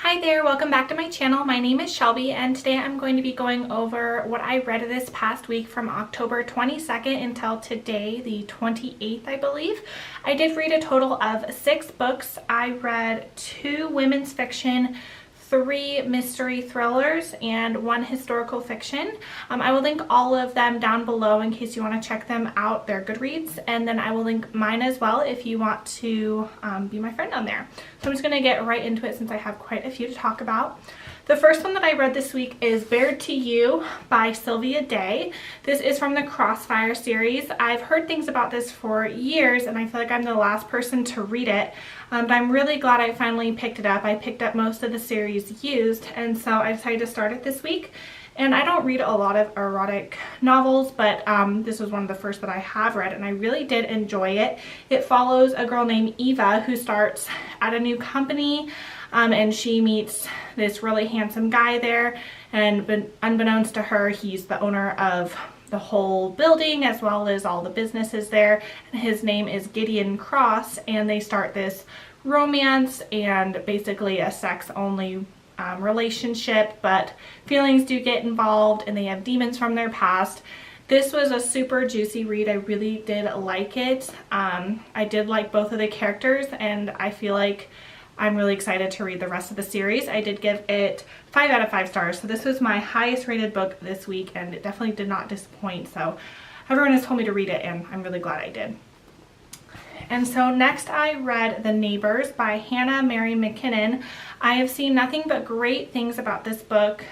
Hi there, welcome back to my channel. My name is Shelby and today I'm going to be going over what I read this past week from October 22nd until today, the 28th, I believe. I did read a total of 6 books. I read 2 women's fiction, 3 mystery thrillers, and 1 historical fiction. I will link all of them down below in case you want to check them out. They're Goodreads, and then I will link mine as well if you want to be my friend on there. So I'm just going to get right into it since I have quite a few to talk about. The first one that I read this week is Bared to You by Sylvia Day. This is from the Crossfire series. I've heard things about this for years and I feel like I'm the last person to read it. But I'm really glad I finally picked it up. I picked up most of the series used, and so I decided to start it this week. And I don't read a lot of erotic novels, but this was one of the first that I have read, and I really did enjoy it. It follows a girl named Eva who starts at a new company, and she meets this really handsome guy there, and unbeknownst to her, he's the owner of the whole building as well as all the businesses there, and his name is Gideon Cross, and they start this romance and basically a sex-only relationship, but feelings do get involved and they have demons from their past. This was a super juicy read. I really did like it. I did like both of the characters, and I feel like I'm really excited to read the rest of the series. I did give it 5 out of 5 stars, so this was my highest rated book this week, and it definitely did not disappoint. So everyone has told me to read it, and I'm really glad I did. And so next I read The Neighbors by Hannah Mary McKinnon. I have seen nothing but great things about this book.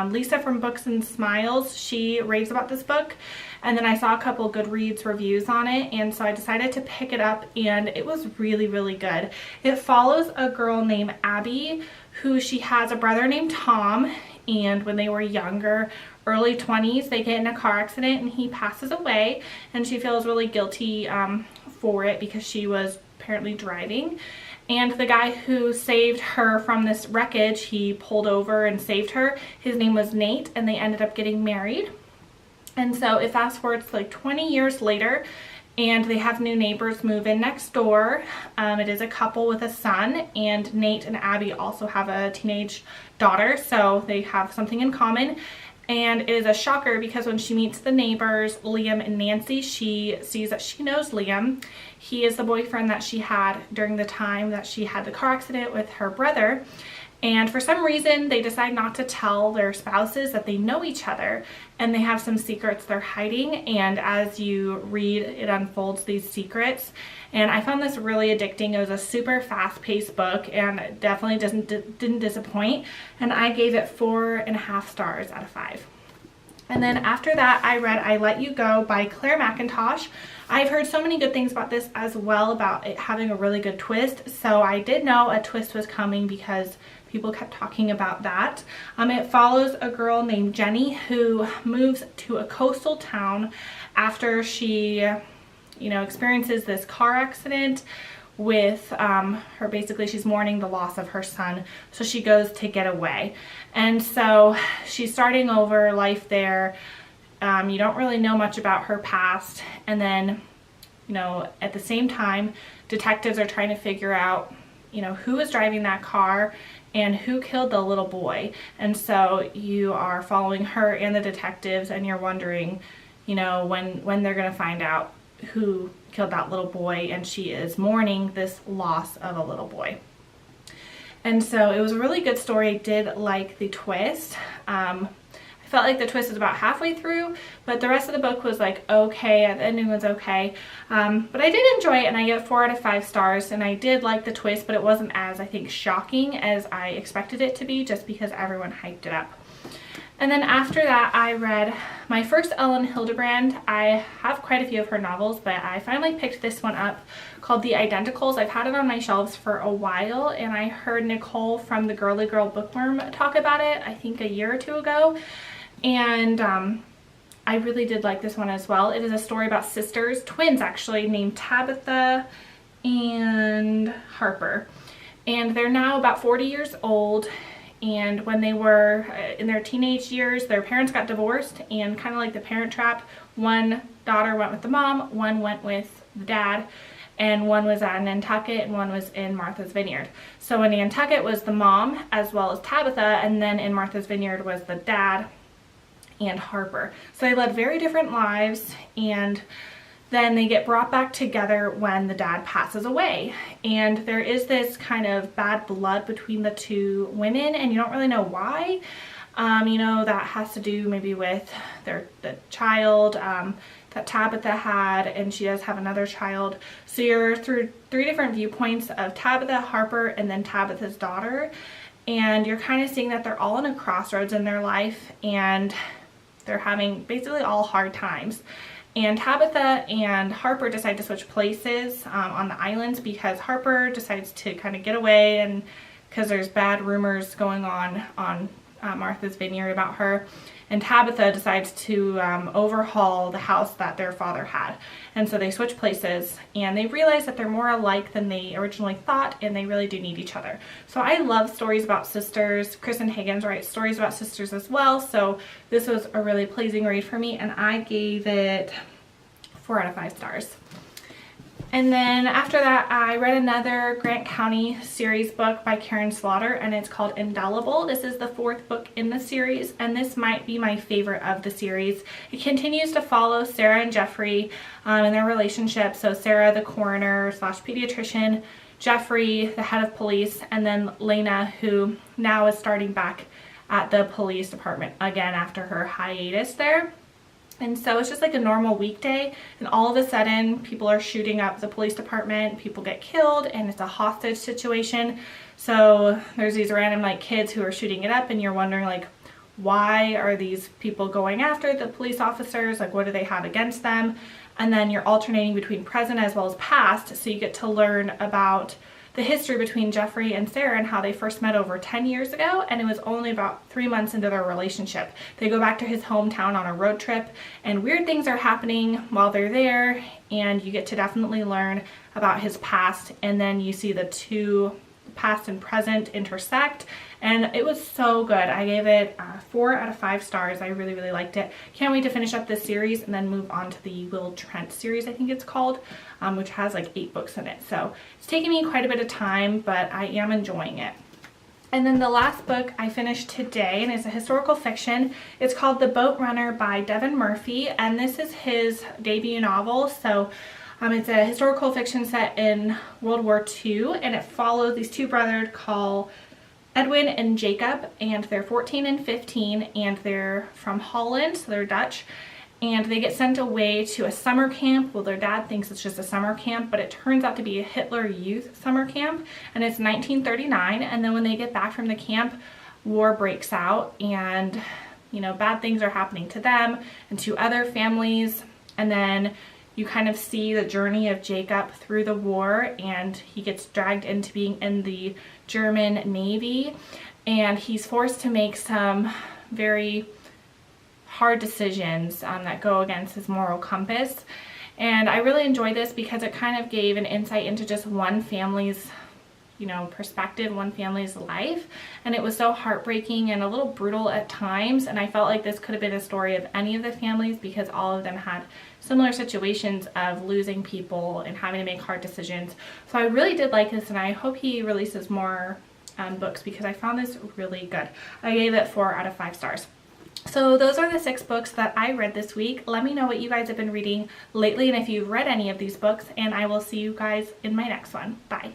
Lisa from Books and Smiles, she raves about this book, and then I saw a couple Goodreads reviews on it, and so I decided to pick it up, and it was really good. It follows a girl named Abby who she has a brother named Tom, and when they were younger, early 20s, they get in a car accident and he passes away, and she feels really guilty for it because she was apparently driving. And the guy who saved her from this wreckage, he pulled over and saved her. His name was Nate, and they ended up getting married. And so it fast forwards like 20 years later, and they have new neighbors move in next door. It is a couple with a son, and Nate and Abby also have a teenage daughter, so they have something in common. And it is a shocker because when she meets the neighbors, Liam and Nancy, she sees that she knows Liam. He is the boyfriend that she had during the time that she had the car accident with her brother. And for some reason, they decide not to tell their spouses that they know each other, and they have some secrets they're hiding. And as you read, it unfolds these secrets. And I found this really addicting. It was a super fast-paced book, and definitely didn't disappoint. And I gave it 4.5 stars out of 5. And then after that, I read I Let You Go by Claire McIntosh. I've heard so many good things about this as well, about it having a really good twist. So I did know a twist was coming because people kept talking about that. It follows a girl named Jenny who moves to a coastal town after she, experiences this car accident with her. Basically, she's mourning the loss of her son, so she goes to get away. And so she's starting over life there. You don't really know much about her past, and then at the same time, detectives are trying to figure out who was driving that car and who killed the little boy. And so you are following her and the detectives, and you're wondering when they're going to find out who killed that little boy, and she is mourning this loss of a little boy. And so it was a really good story. I did like the twist. I felt like the twist was about halfway through, but the rest of the book was like okay. The ending was okay. But I did enjoy it, and I gave it 4 out of 5 stars, and I did like the twist, but it wasn't as, I think, shocking as I expected it to be, just because everyone hyped it up. And then after that, I read my first Ellen Hildebrand. I have quite a few of her novels, but I finally picked this one up called The Identicals. I've had it on my shelves for a while, and I heard Nicole from the Girly Girl Bookworm talk about it, I think a year or 2 ago. And I really did like this one as well. It is a story about sisters, twins actually, named Tabitha and Harper. And they're now about 40 years old. And when they were in their teenage years, their parents got divorced, and kind of like the Parent Trap, one daughter went with the mom, one went with the dad. and one was at Nantucket and one was in Martha's Vineyard. So in Nantucket was the mom as well as Tabitha, and then in Martha's Vineyard was the dad and Harper. So they led very different lives, and then they get brought back together when the dad passes away. And there is this kind of bad blood between the two women, and you don't really know why. You know, that has to do maybe with the child that Tabitha had, and she does have another child. So you're through 3 different viewpoints of Tabitha, Harper, and then Tabitha's daughter. And you're kind of seeing that they're all in a crossroads in their life, and they're having basically all hard times. And Tabitha and Harper decide to switch places on the islands because Harper decides to kind of get away, and because there's bad rumors going on Martha's Vineyard about her. And Tabitha decides to overhaul the house that their father had. And so they switch places, and they realize that they're more alike than they originally thought, and they really do need each other. So I love stories about sisters. Kristen Higgins writes stories about sisters as well. So this was a really pleasing read for me, and I gave it 4 out of 5 stars. And then after that, I read another Grant County series book by Karen Slaughter, and it's called Indelible. This is the 4th book in the series, and this might be my favorite of the series. It continues to follow Sarah and Jeffrey in their relationship. So Sarah, the coroner / pediatrician, Jeffrey, the head of police, and then Lena, who now is starting back at the police department again after her hiatus there. And so it's just like a normal weekday, and all of a sudden people are shooting up the police department, people get killed, and it's a hostage situation. So there's these random like kids who are shooting it up, and you're wondering like, why are these people going after the police officers? Like, what do they have against them? And then you're alternating between present as well as past, so you get to learn about the history between Jeffrey and Sarah and how they first met over 10 years ago, and it was only about 3 months into their relationship. They go back to his hometown on a road trip, and weird things are happening while they're there, and you get to definitely learn about his past, and then you see the two past and present intersect, and it was so good. I gave it 4 out of 5 stars. I really, really liked it. Can't wait to finish up this series and then move on to the Will Trent series, I think it's called, which has like 8 books in it. So it's taking me quite a bit of time, but I am enjoying it. And then the last book I finished today, and it's a historical fiction. It's called The Boat Runner by Devin Murphy, and this is his debut novel. So it's a historical fiction set in World War II, and it follows these 2 brothers called Edwin and Jacob, and they're 14 and 15, and they're from Holland, so they're Dutch, and they get sent away to a summer camp. Well, their dad thinks it's just a summer camp, but it turns out to be a Hitler Youth summer camp, and it's 1939, and then when they get back from the camp, war breaks out, and you know, bad things are happening to them and to other families, and then you kind of see the journey of Jacob through the war, and he gets dragged into being in the German Navy, and he's forced to make some very hard decisions that go against his moral compass. And I really enjoyed this because it kind of gave an insight into just one family's, you know, perspective, one family's life, and it was so heartbreaking and a little brutal at times, and I felt like this could have been a story of any of the families because all of them had similar situations of losing people and having to make hard decisions. So I really did like this, and I hope he releases more books because I found this really good. I gave it 4 out of 5 stars. So those are the 6 books that I read this week. Let me know what you guys have been reading lately and if you've read any of these books, and I will see you guys in my next one. Bye.